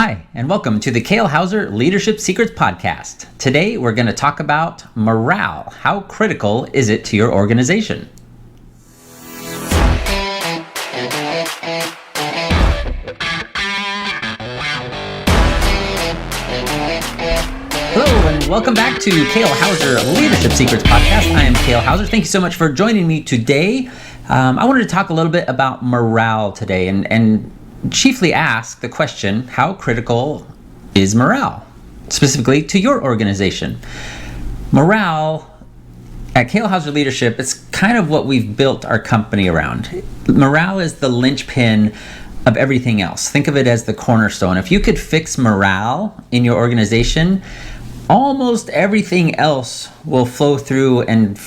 Hi, and welcome to the Kale Houser Leadership Secrets podcast. Today, we're going to talk about morale. How critical is it to your organization? Hello, and welcome back to Kale Houser Leadership Secrets podcast. I am Kale Houser. Thank you so much for joining me today. I wanted to talk a little bit about morale today and chiefly ask the question, how critical is morale, specifically to your organization? Morale at Kale Houser Leadership, it's kind of what we've built our company around. Morale is the linchpin of everything else. Think of it as the cornerstone. If you could fix morale in your organization, almost everything else will flow through and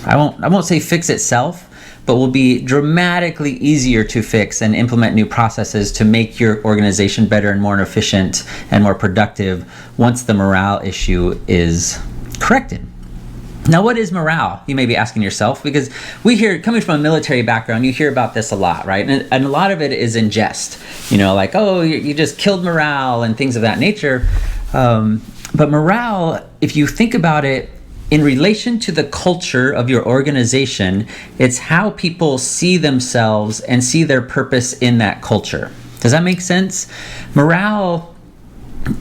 I won't say fix itself, but will be dramatically easier to fix and implement new processes to make your organization better and more efficient and more productive once the morale issue is corrected. Now, what is morale? You may be asking yourself, because we hear, coming from a military background, you hear about this a lot, right? And a lot of it is in jest, like, oh, you just killed morale and things of that nature. But morale, if you think about it, in relation to the culture of your organization, it's how people see themselves and see their purpose in that culture. Does that make sense? Morale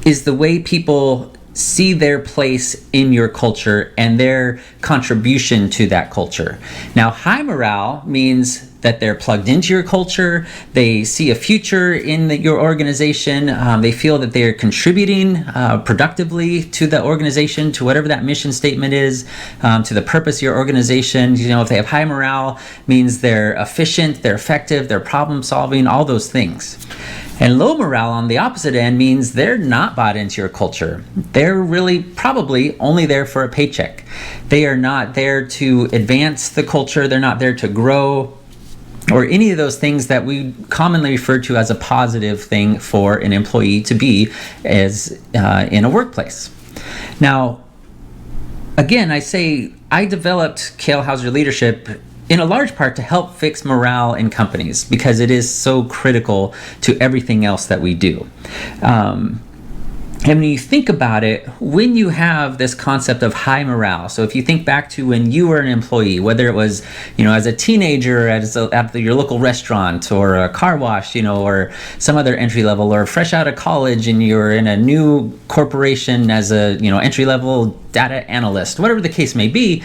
is the way people see their place in your culture and their contribution to that culture. Now, high morale means that they're plugged into your culture, they see a future in your organization, they feel that they're contributing productively to the organization, to whatever that mission statement is, to the purpose of your organization. If they have high morale, means they're efficient, they're effective, they're problem solving, all those things. And low morale on the opposite end means they're not bought into your culture. They're really probably only there for a paycheck. They are not there to advance the culture, they're not there to grow, or any of those things that we commonly refer to as a positive thing for an employee to be as in a workplace. Now, again, I developed Kale Houser Leadership in a large part to help fix morale in companies because it is so critical to everything else that we do. And when you think about it, when you have this concept of high morale, so if you think back to when you were an employee, whether it was, as a teenager at your local restaurant or a car wash, or some other entry level, or fresh out of college and you're in a new corporation as a, entry level data analyst, whatever the case may be,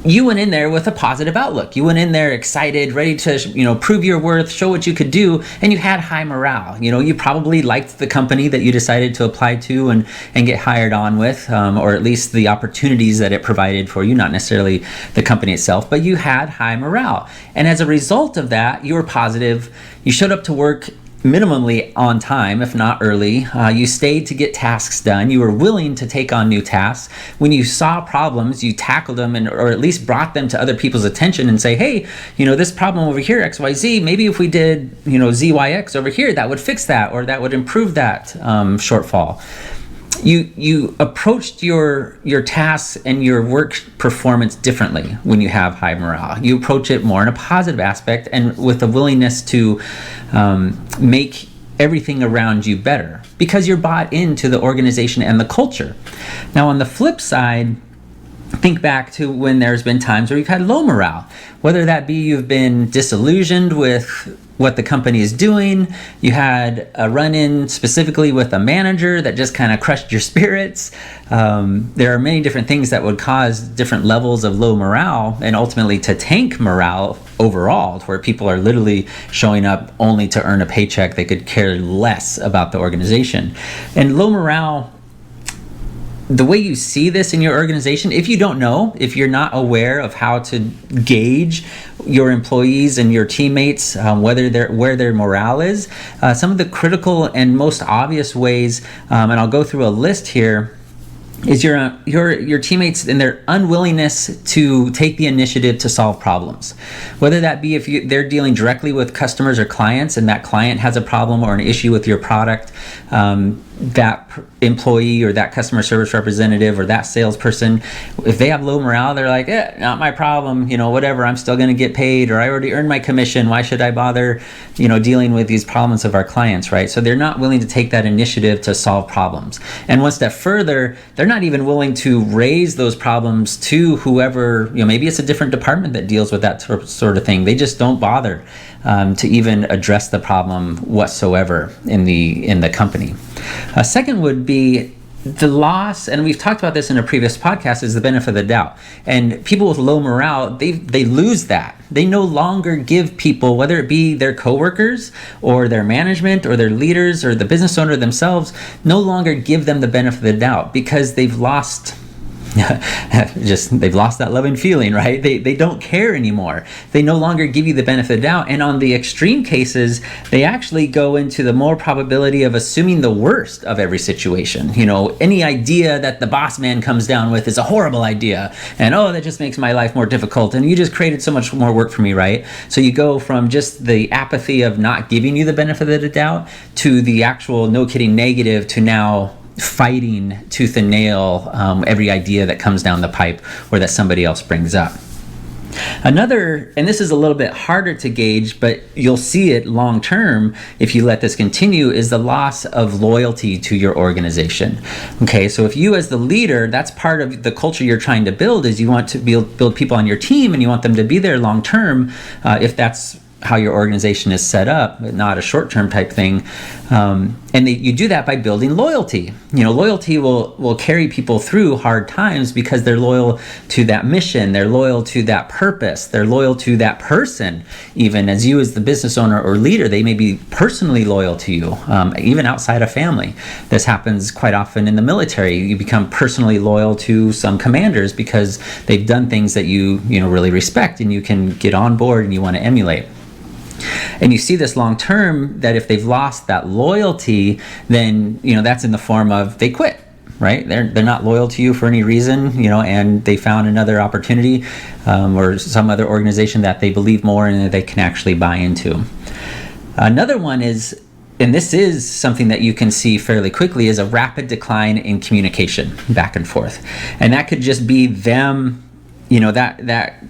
you went in there with a positive outlook. You went in there excited, ready to, prove your worth, show what you could do, and you had high morale. You probably liked the company that you decided to apply to and get hired on with, or at least the opportunities that it provided for you, not necessarily the company itself, but you had high morale. And as a result of that, you were positive. You showed up to work minimally on time, if not early. You stayed to get tasks done. You were willing to take on new tasks. When you saw problems, you tackled them or at least brought them to other people's attention and say, hey, this problem over here, XYZ, maybe if we did, ZYX over here, that would fix that, or that would improve that shortfall. You approached your tasks and your work performance differently when you have high morale. You approach it more in a positive aspect and with a willingness to make everything around you better because you're bought into the organization and the culture. Now, on the flip side, think back to when there's been times where you've had low morale, whether that be you've been disillusioned with what the company is doing, you had a run-in specifically with a manager that just kind of crushed your spirits. There are many different things that would cause different levels of low morale and ultimately to tank morale overall, to where people are literally showing up only to earn a paycheck. They could care less about the organization. And low morale, the way you see this in your organization, if you don't know, if you're not aware of how to gauge your employees and your teammates, where their morale is, some of the critical and most obvious ways, and I'll go through a list here, is your teammates and their unwillingness to take the initiative to solve problems. Whether that be if they're dealing directly with customers or clients and that client has a problem or an issue with your product, that employee or that customer service representative or that salesperson, if they have low morale, they're like, not my problem, whatever, I'm still going to get paid, or I already earned my commission, why should I bother, dealing with these problems of our clients, right? So they're not willing to take that initiative to solve problems. And one step further, they're not even willing to raise those problems to whoever, maybe it's a different department that deals with that sort of thing. They just don't bother to even address the problem whatsoever in the company. A second would be the loss, and we've talked about this in a previous podcast, is the benefit of the doubt. And people with low morale, they lose that. They no longer give people, whether it be their coworkers or their management or their leaders or the business owner themselves, no longer give them the benefit of the doubt because they've lost they've lost that loving feeling, right? They don't care anymore. They no longer give you the benefit of the doubt. And on the extreme cases, they actually go into the more probability of assuming the worst of every situation. Any idea that the boss man comes down with is a horrible idea. And that just makes my life more difficult. And you just created so much more work for me, right? So you go from just the apathy of not giving you the benefit of the doubt to the actual, no kidding, negative, to now fighting tooth and nail every idea that comes down the pipe or that somebody else brings up. Another, and this is a little bit harder to gauge, but you'll see it long term if you let this continue, is the loss of loyalty to your organization. Okay, so if you as the leader, that's part of the culture you're trying to build, is you want to build people on your team and you want them to be there long term, if that's how your organization is set up, not a short-term type thing. And you do that by building loyalty. Loyalty will carry people through hard times because they're loyal to that mission, they're loyal to that purpose, they're loyal to that person. Even as you as the business owner or leader, they may be personally loyal to you, even outside of family. This happens quite often in the military. You become personally loyal to some commanders because they've done things that you really respect and you can get on board and you want to emulate. And you see this long term, that if they've lost that loyalty, then that's in the form of they quit, right? They're not loyal to you for any reason, and they found another opportunity or some other organization that they believe more in and that they can actually buy into. Another one is, and this is something that you can see fairly quickly, is a rapid decline in communication back and forth. And that could just be them, that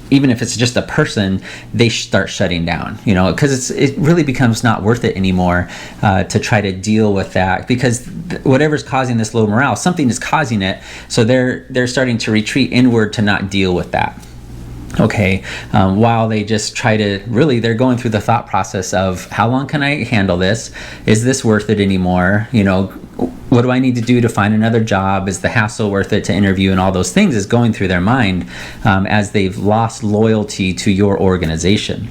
even if it's just a person, they start shutting down, because it really becomes not worth it anymore to try to deal with that, because whatever's causing this low morale, something is causing it. So they're starting to retreat inward to not deal with that. Okay, while they just try to, really, they're going through the thought process of, how long can I handle this? Is this worth it anymore? What do I need to do to find another job? Is the hassle worth it to interview? And all those things is going through their mind as they've lost loyalty to your organization.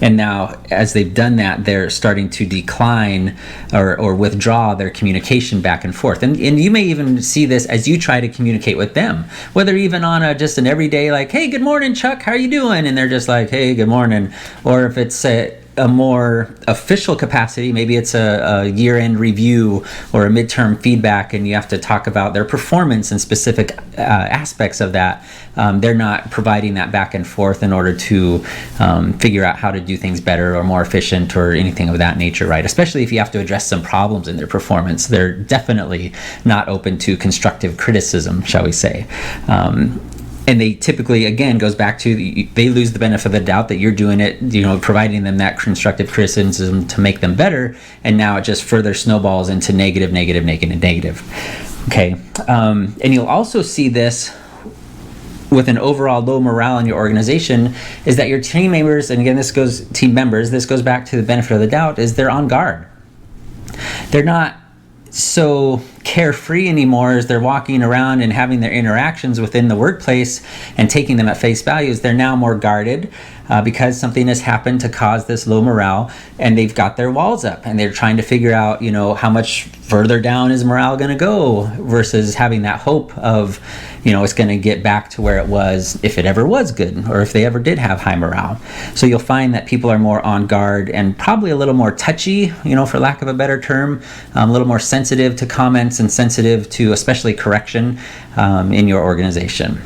And now, as they've done that, they're starting to decline or withdraw their communication back and forth. And you may even see this as you try to communicate with them, whether even on just an everyday, like, hey, good morning, Chuck, how are you doing? And they're just like, hey, good morning. Or if it's a more official capacity, maybe it's a year-end review or a midterm feedback, and you have to talk about their performance and specific aspects of that. They're not providing that back and forth in order to figure out how to do things better or more efficient or anything of that nature, right? Especially if you have to address some problems in their performance. They're definitely not open to constructive criticism, shall we say. And they typically, again, goes back to, they lose the benefit of the doubt that you're doing it, providing them that constructive criticism to make them better. And now it just further snowballs into negative. Okay. And you'll also see this with an overall low morale in your organization, is that your team members, and again, this goes back to the benefit of the doubt, is they're on guard. They're not so carefree anymore as they're walking around and having their interactions within the workplace and taking them at face values. They're now more guarded. because something has happened to cause this low morale, and they've got their walls up and they're trying to figure out, how much further down is morale going to go versus having that hope of, it's going to get back to where it was if it ever was good or if they ever did have high morale. So you'll find that people are more on guard and probably a little more touchy, for lack of a better term, a little more sensitive to comments and sensitive to especially correction in your organization.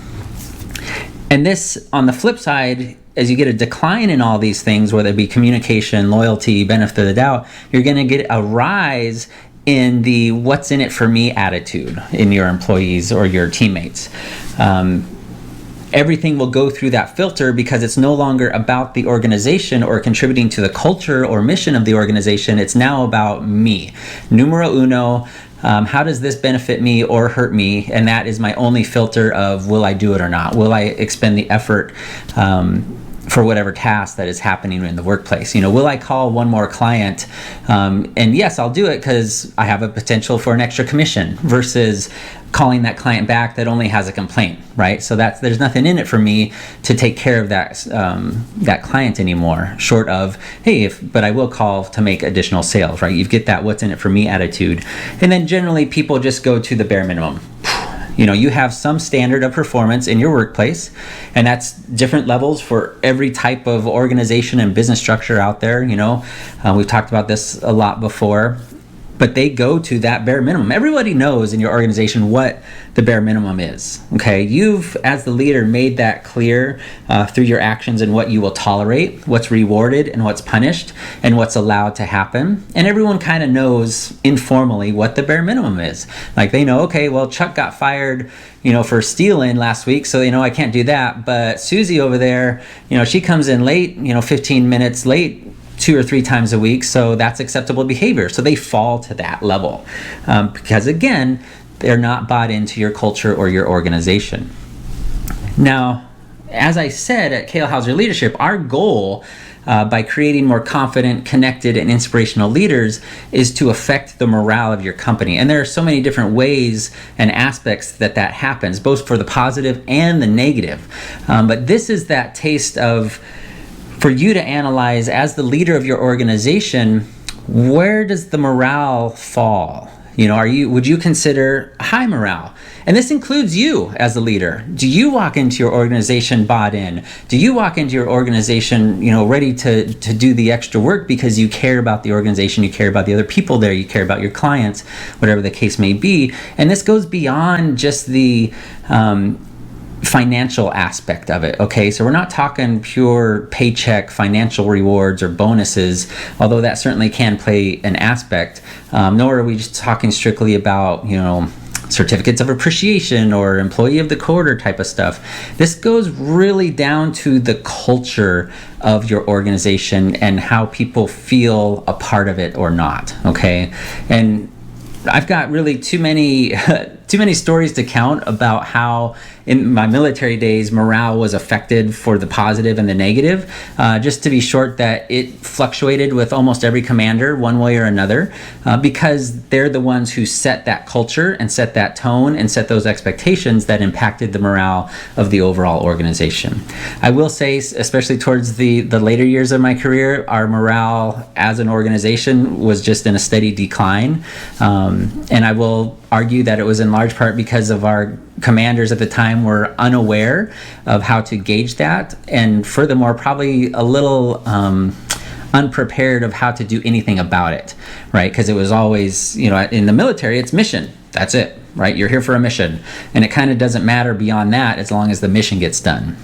And this, on the flip side, as you get a decline in all these things, whether it be communication, loyalty, benefit of the doubt, you're going to get a rise in the what's in it for me attitude in your employees or your teammates. Everything will go through that filter because it's no longer about the organization or contributing to the culture or mission of the organization. It's now about me. Numero uno. How does this benefit me or hurt me? And that is my only filter of will I do it or not? Will I expend the effort for whatever task that is happening in the workplace? Will I call one more client? And yes, I'll do it because I have a potential for an extra commission versus calling that client back that only has a complaint, right? So there's nothing in it for me to take care of that client anymore, short of, hey, but I will call to make additional sales, right? You get that what's in it for me attitude. And then generally people just go to the bare minimum. You have some standard of performance in your workplace, and that's different levels for every type of organization and business structure out there. We've talked about this a lot before, but they go to that bare minimum. Everybody knows in your organization what the bare minimum is, okay? You've, as the leader, made that clear through your actions and what you will tolerate, what's rewarded and what's punished, and what's allowed to happen. And everyone kind of knows informally what the bare minimum is. Like they know, okay, well, Chuck got fired, for stealing last week, so I can't do that. But Susie over there, she comes in late, 15 minutes late, 2 or 3 times a week, so that's acceptable behavior. So they fall to that level because, again, they're not bought into your culture or your organization. Now, as I said at Kale Houser Leadership, our goal by creating more confident, connected, and inspirational leaders is to affect the morale of your company. And there are so many different ways and aspects that happens, both for the positive and the negative. But this is that taste of, for you to analyze as the leader of your organization, where does the morale fall? Would you consider high morale? And this includes you as the leader. Do you walk into your organization bought in? Do you walk into your organization, ready to do the extra work because you care about the organization, you care about the other people there, you care about your clients, whatever the case may be. And this goes beyond just the financial aspect of it, okay? So we're not talking pure paycheck, financial rewards, or bonuses, although that certainly can play an aspect, nor are we just talking strictly about, certificates of appreciation or employee of the quarter type of stuff. This goes really down to the culture of your organization and how people feel a part of it or not, okay? And I've got really too many stories to count about how in my military days morale was affected for the positive and the negative. Just to be short, that it fluctuated with almost every commander one way or another because they're the ones who set that culture and set that tone and set those expectations that impacted the morale of the overall organization. I will say, especially towards the later years of my career, our morale as an organization was just in a steady decline. And I will argue that it was in large part because of our commanders at the time were unaware of how to gauge that, and furthermore probably a little unprepared of how to do anything about it, right? Because it was always, in the military, it's mission. That's it, right? You're here for a mission. And it kind of doesn't matter beyond that as long as the mission gets done,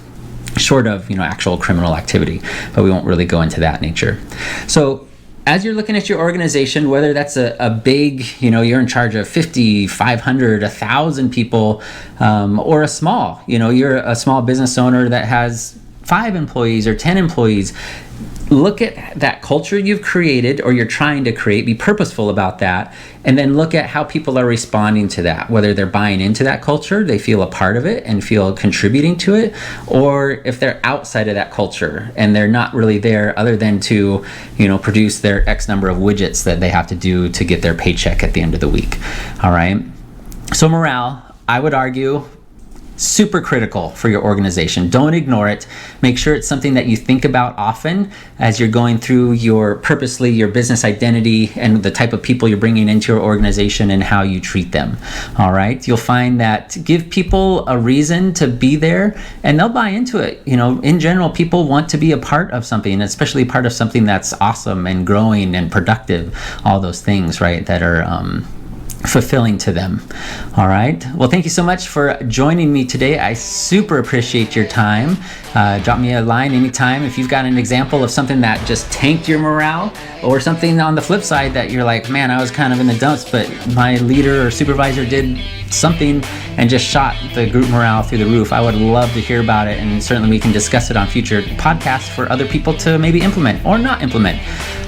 short of, actual criminal activity. But we won't really go into that nature. So as you're looking at your organization, whether that's a big, you're in charge of 50, 500, 1,000 people, or a small, you're a small business owner that has 5 employees or 10 employees, look at that culture you've created or you're trying to create, be purposeful about that, and then look at how people are responding to that, whether they're buying into that culture, they feel a part of it and feel contributing to it, or if they're outside of that culture and they're not really there other than to, produce their X number of widgets that they have to do to get their paycheck at the end of the week. All right. So morale, I would argue, super critical for your organization. Don't ignore it. Make sure it's something that you think about often as you're going through your business identity and the type of people you're bringing into your organization and how you treat them. All right. You'll find that give people a reason to be there and they'll buy into it. In general, people want to be a part of something, especially part of something that's awesome and growing and productive, all those things, right, that are fulfilling to them. All right. Well, thank you so much for joining me today. I super appreciate your time. Drop me a line anytime if you've got an example of something that just tanked your morale, or something on the flip side that you're like, man, I was kind of in the dumps, but my leader or supervisor did something and just shot the group morale through the roof. I would love to hear about it, and certainly we can discuss it on future podcasts for other people to maybe implement or not implement.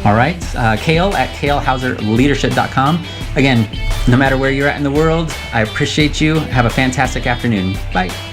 All right. Kale at kalehouserleadership.com. Again, no matter where you're at in the world, I appreciate you. Have a fantastic afternoon. Bye.